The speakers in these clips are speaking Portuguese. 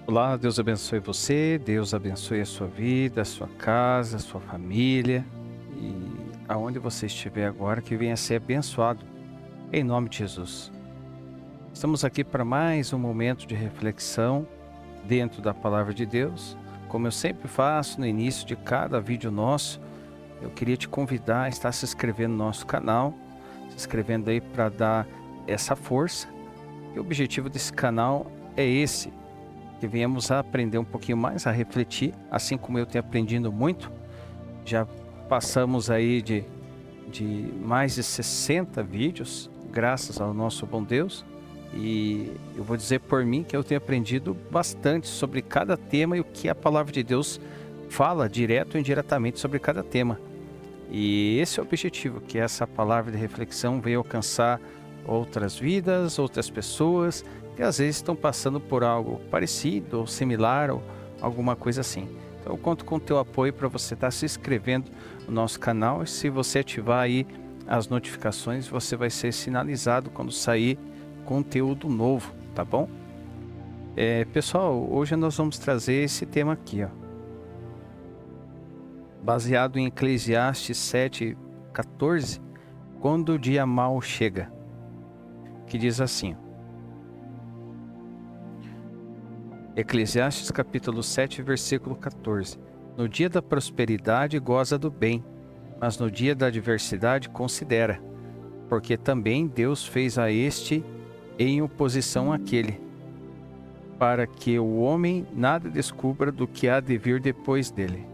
Olá, Deus abençoe você, Deus abençoe a sua vida, a sua casa, a sua família e aonde você estiver agora, que venha a ser abençoado, em nome de Jesus. Estamos aqui para mais um momento de reflexão dentro da Palavra de Deus. Como eu sempre faço no início de cada vídeo nosso, eu queria te convidar a estar se inscrevendo no nosso canal, se inscrevendo aí para dar essa força. E o objetivo desse canal é esse, que venhamos a aprender um pouquinho mais, a refletir, assim como eu tenho aprendido muito. Já passamos aí de mais de 60 vídeos, graças ao nosso bom Deus. E eu vou dizer por mim que eu tenho aprendido bastante sobre cada tema e o que a Palavra de Deus fala direto ou indiretamente sobre cada tema. E esse é o objetivo, que essa palavra de reflexão venha alcançar outras vidas, outras pessoas que às vezes estão passando por algo parecido ou similar ou alguma coisa assim. Então eu conto com o teu apoio para você estar se inscrevendo no nosso canal, e se você ativar aí as notificações, você vai ser sinalizado quando sair conteúdo novo, tá bom? Pessoal, hoje nós vamos trazer esse tema aqui, ó, baseado em Eclesiastes 7:14, quando o dia mau chega, que diz assim: Eclesiastes capítulo 7, versículo 14. No dia da prosperidade goza do bem, mas no dia da adversidade considera, porque também Deus fez a este em oposição àquele, para que o homem nada descubra do que há de vir depois dele.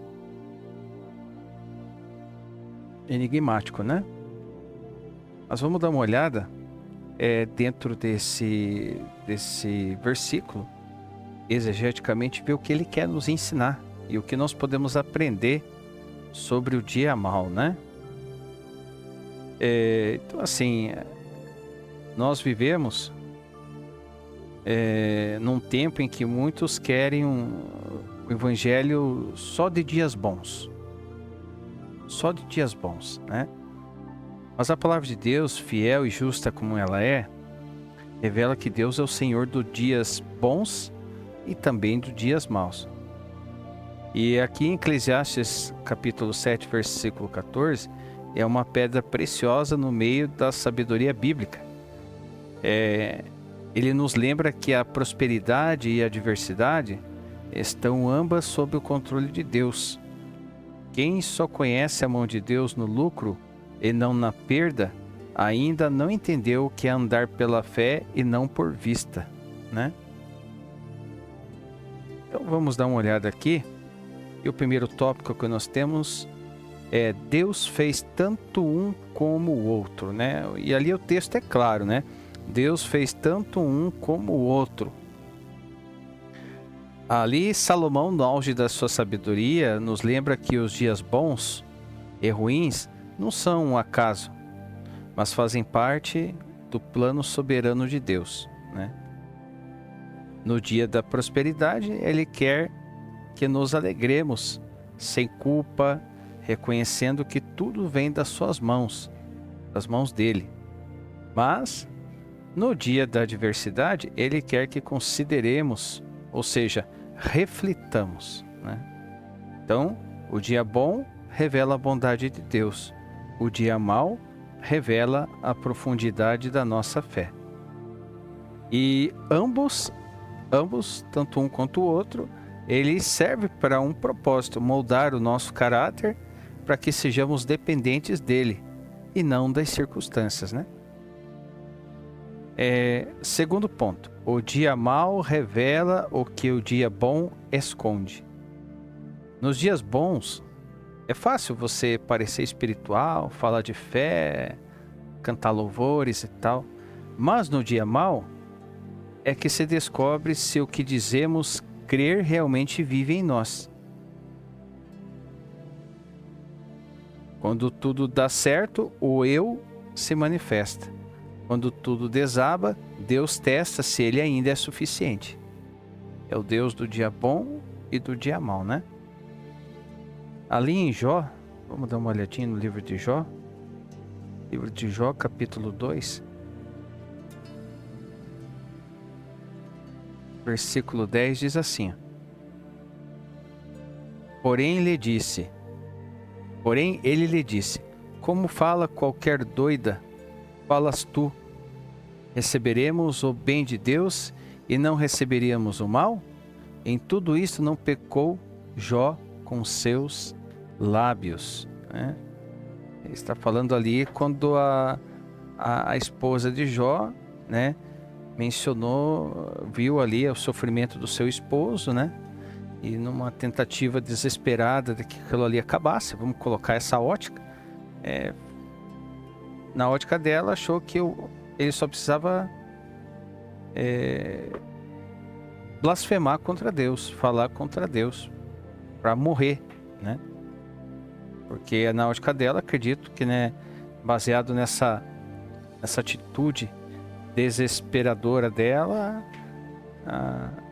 Enigmático, né? Mas vamos dar uma olhada dentro desse versículo, exegeticamente, ver o que ele quer nos ensinar e o que nós podemos aprender sobre o dia mau, né? Então, assim, nós vivemos num tempo em que muitos querem o evangelho só de dias bons. Só de dias bons, né? Mas a palavra de Deus, fiel e justa como ela é, revela que Deus é o Senhor dos dias bons e também dos dias maus. E aqui em Eclesiastes capítulo 7, versículo 14, é uma pedra preciosa no meio da sabedoria bíblica. Ele nos lembra que a prosperidade e a adversidade estão ambas sob o controle de Deus. Quem só conhece a mão de Deus no lucro e não na perda, ainda não entendeu o que é andar pela fé e não por vista, né? Então vamos dar uma olhada aqui. E o primeiro tópico que nós temos é: Deus fez tanto um como o outro, né? E ali o texto é claro, né? Deus fez tanto um como o outro. Ali Salomão, no auge da sua sabedoria, nos lembra que os dias bons e ruins não são um acaso, mas fazem parte do plano soberano de Deus, né? No dia da prosperidade, Ele quer que nos alegremos, sem culpa, reconhecendo que tudo vem das suas mãos, das mãos dele. Mas, no dia da adversidade, Ele quer que consideremos, ou seja, reflitamos, né? Então, o dia bom revela a bondade de Deus. O dia mau revela a profundidade da nossa fé. E ambos, tanto um quanto o outro, ele serve para um propósito: moldar o nosso caráter para que sejamos dependentes dele e não das circunstâncias, né? Segundo ponto: o dia mau revela o que o dia bom esconde. Nos dias bons, é fácil você parecer espiritual, falar de fé, cantar louvores e tal. Mas no dia mau é que se descobre se o que dizemos crer realmente vive em nós. Quando tudo dá certo, o eu se manifesta. Quando tudo desaba, Deus testa se ele ainda é suficiente. É o Deus do dia bom e do dia mau, né? Ali em Jó, vamos dar uma olhadinha no livro de Jó. Livro de Jó, capítulo 2. versículo 10 diz assim: Porém ele lhe disse, como fala qualquer doida, falas tu, receberemos o bem de Deus e não receberíamos o mal? Em tudo isso não pecou Jó com seus lábios, né? Ele está falando ali quando a esposa de Jó, né, viu ali o sofrimento do seu esposo, né? E numa tentativa desesperada de que aquilo ali acabasse, vamos colocar essa ótica, na ótica dela achou que ele só precisava blasfemar contra Deus, falar contra Deus, para morrer, né? Porque na ótica dela, acredito que, né, baseado nessa atitude desesperadora dela,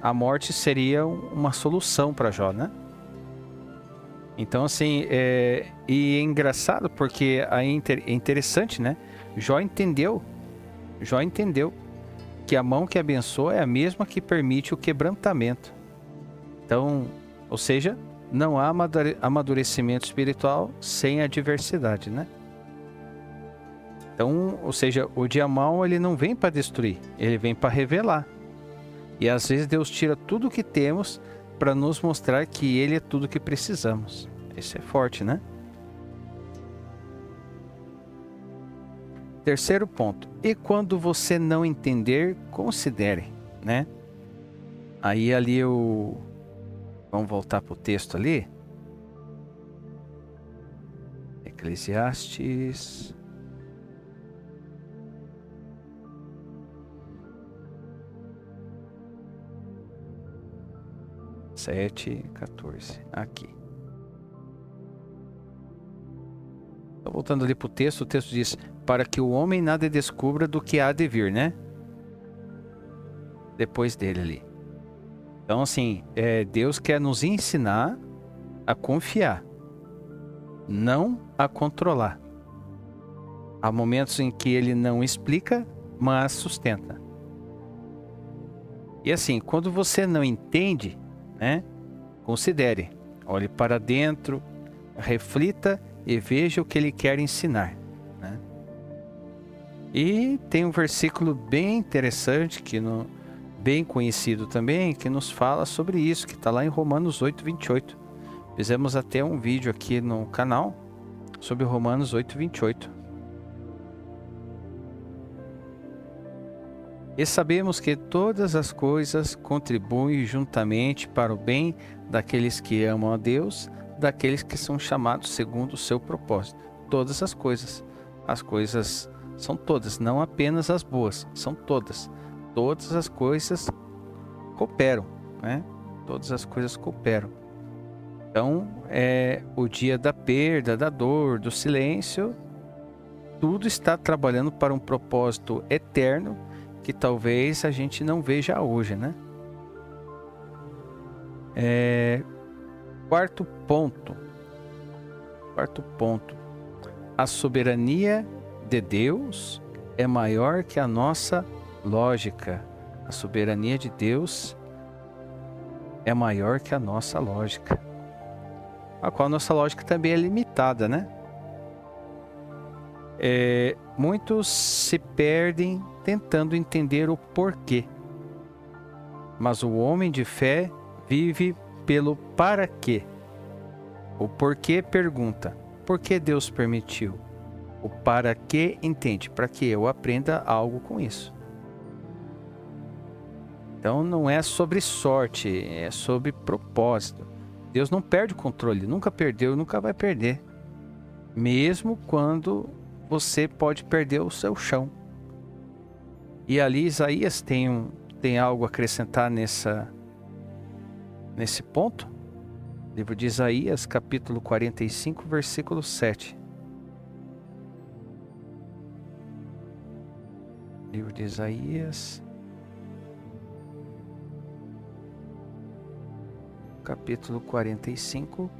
a morte seria uma solução para Jó, né? Então, assim, e é engraçado porque é interessante, né? Jó entendeu que a mão que abençoa é a mesma que permite o quebrantamento. Então, ou seja, não há amadurecimento espiritual sem adversidade, né? Então, ou seja, o dia mau ele não vem para destruir, ele vem para revelar. E às vezes Deus tira tudo o que temos para nos mostrar que Ele é tudo o que precisamos. Isso é forte, né? Terceiro ponto. E quando você não entender, considere, né? Aí ali vamos voltar para o texto ali. Eclesiastes. Sete, 14. Aqui. Então, voltando ali para o texto diz: para que o homem nada descubra do que há de vir, né? Depois dele ali. Então, assim, Deus quer nos ensinar a confiar, não a controlar. Há momentos em que Ele não explica, mas sustenta. E assim, quando você não entende, né, considere, olhe para dentro, reflita e veja o que Ele quer ensinar, né? E tem um versículo bem interessante, bem conhecido também, que nos fala sobre isso, que está lá em Romanos 8, 28. Fizemos até um vídeo aqui no canal sobre Romanos 8, 28. E sabemos que todas as coisas contribuem juntamente para o bem daqueles que amam a Deus, daqueles que são chamados segundo o seu propósito. Todas as coisas. As coisas são todas, não apenas as boas, são todas. Todas as coisas cooperam, né? Todas as coisas cooperam. Então, o dia da perda, da dor, do silêncio, tudo está trabalhando para um propósito eterno que talvez a gente não veja hoje, né? Quarto ponto. A soberania de Deus é maior que a nossa lógica. A soberania de Deus é maior que a nossa lógica. A qual a nossa lógica também é limitada, né? Muitos se perdem tentando entender o porquê. Mas o homem de fé vive pelo para quê. O porquê pergunta: por que Deus permitiu? O para quê entende: para que eu aprenda algo com isso. Então não é sobre sorte, é sobre propósito. Deus não perde o controle, nunca perdeu e nunca vai perder. Mesmo quando você pode perder o seu chão. E ali Isaías tem algo a acrescentar nesse ponto. Livro de Isaías, capítulo 45, versículo 7. Livro de Isaías, capítulo 45,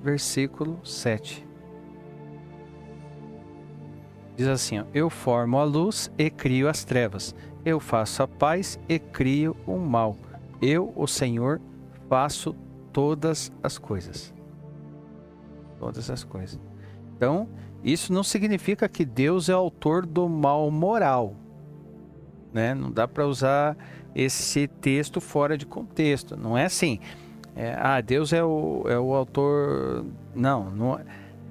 versículo 7. Diz assim: eu formo a luz e crio as trevas, eu faço a paz e crio o mal. Eu, o Senhor, faço todas as coisas. Todas as coisas. Então, isso não significa que Deus é autor do mal moral, né? Não dá para usar esse texto fora de contexto. Não é assim. Deus é o autor. Não.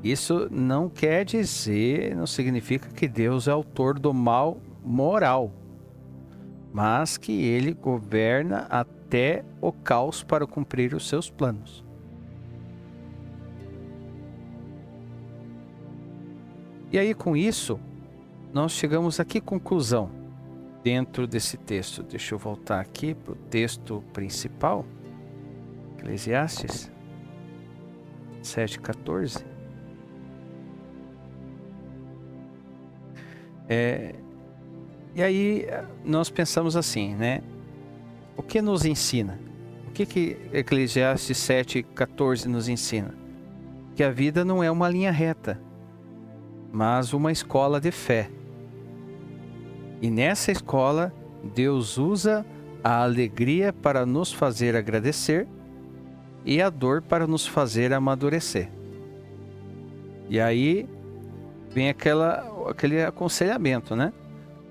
Isso não quer dizer, não significa que Deus é autor do mal moral, mas que ele governa até o caos para cumprir os seus planos. E aí, com isso, nós chegamos a que conclusão dentro desse texto? Deixa eu voltar aqui para o texto principal, Eclesiastes 7,14. E aí nós pensamos assim, né? O que nos ensina? O que Eclesiastes 7,14 nos ensina? Que a vida não é uma linha reta, mas uma escola de fé. E nessa escola, Deus usa a alegria para nos fazer agradecer e a dor para nos fazer amadurecer. E aí vem aquele aconselhamento, né?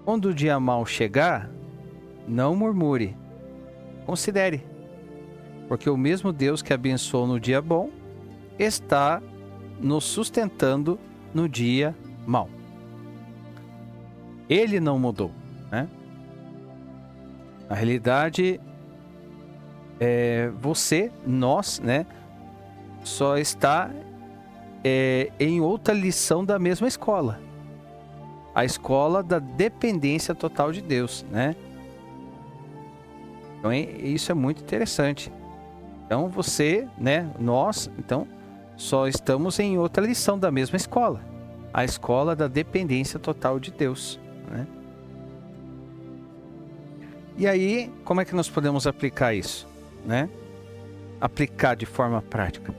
Quando o dia mau chegar, não murmure, considere, porque o mesmo Deus que abençoou no dia bom está nos sustentando no dia mau. Ele não mudou, né? Na realidade, nós, né, só está em outra lição da mesma escola. A escola da dependência total de Deus, né? Então, isso é muito interessante. Então, nós, só estamos em outra lição da mesma escola. A escola da dependência total de Deus, né? E aí, como é que nós podemos aplicar isso, né? Aplicar de forma prática,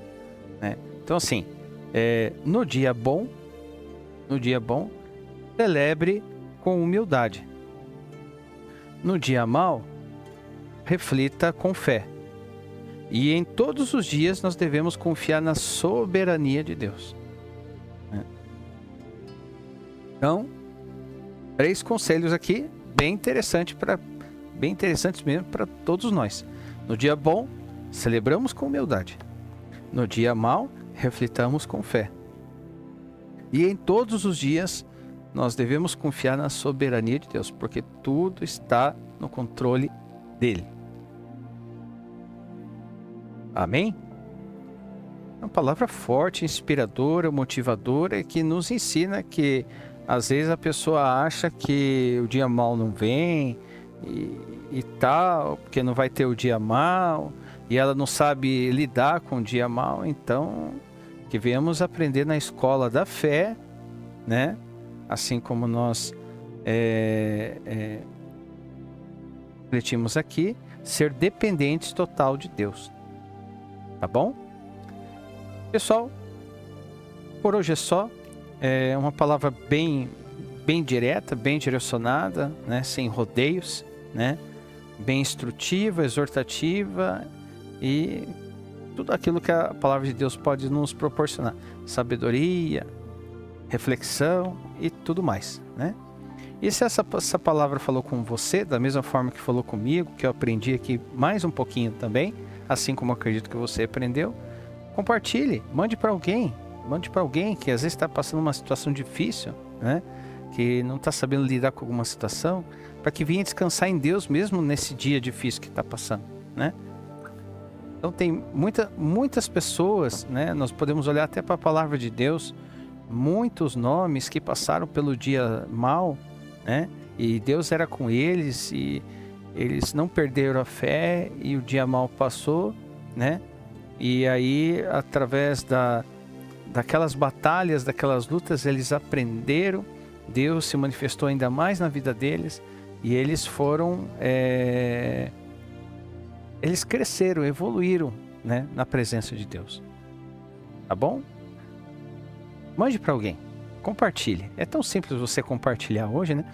né? Então, assim, no dia bom, celebre com humildade. No dia mau, reflita com fé. E em todos os dias nós devemos confiar na soberania de Deus. Então, 3 conselhos aqui bem interessantes mesmo para todos nós. No dia bom, celebramos com humildade. No dia mau, reflitamos com fé. E em todos os dias nós devemos confiar na soberania de Deus, porque tudo está no controle dele. Amém? É uma palavra forte, inspiradora, motivadora, que nos ensina que às vezes a pessoa acha que o dia mau não vem e tal, porque não vai ter o dia mau, e ela não sabe lidar com o dia mau. Então, que venhamos aprender na escola da fé, né? Assim como nós refletimos aqui, ser dependentes total de Deus. Tá bom? Pessoal, por hoje é só. É uma palavra bem direta, bem direcionada, né? Sem rodeios, né? Bem instrutiva, exortativa e tudo aquilo que a palavra de Deus pode nos proporcionar. Sabedoria, reflexão e tudo mais, né? E se essa palavra falou com você, da mesma forma que falou comigo, que eu aprendi aqui mais um pouquinho também, assim como eu acredito que você aprendeu, compartilhe, mande para alguém que às vezes está passando uma situação difícil, né? Que não está sabendo lidar com alguma situação, para que venha descansar em Deus mesmo nesse dia difícil que está passando, né? Então tem muitas pessoas, né? Nós podemos olhar até para a palavra de Deus, muitos nomes que passaram pelo dia mau, né? E Deus era com eles e eles não perderam a fé e o dia mau passou, né? E aí, através daquelas batalhas, daquelas lutas, eles aprenderam, Deus se manifestou ainda mais na vida deles e eles foram, eles cresceram, evoluíram, né? Na presença de Deus. Tá bom? Mande para alguém, compartilhe. É tão simples você compartilhar hoje, né?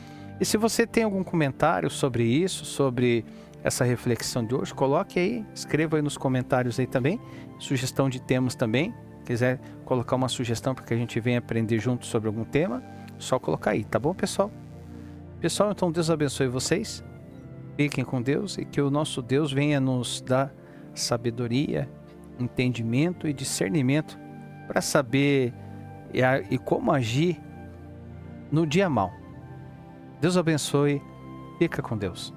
E se você tem algum comentário sobre isso, sobre essa reflexão de hoje? Coloque aí, escreva aí nos comentários aí também, sugestão de temas também. Quiser colocar uma sugestão para que a gente venha aprender junto sobre algum tema, só colocar aí, tá bom, pessoal? Pessoal, então Deus abençoe vocês, fiquem com Deus e que o nosso Deus venha nos dar sabedoria, entendimento e discernimento para saber e como agir no dia mau. Deus abençoe, fica com Deus.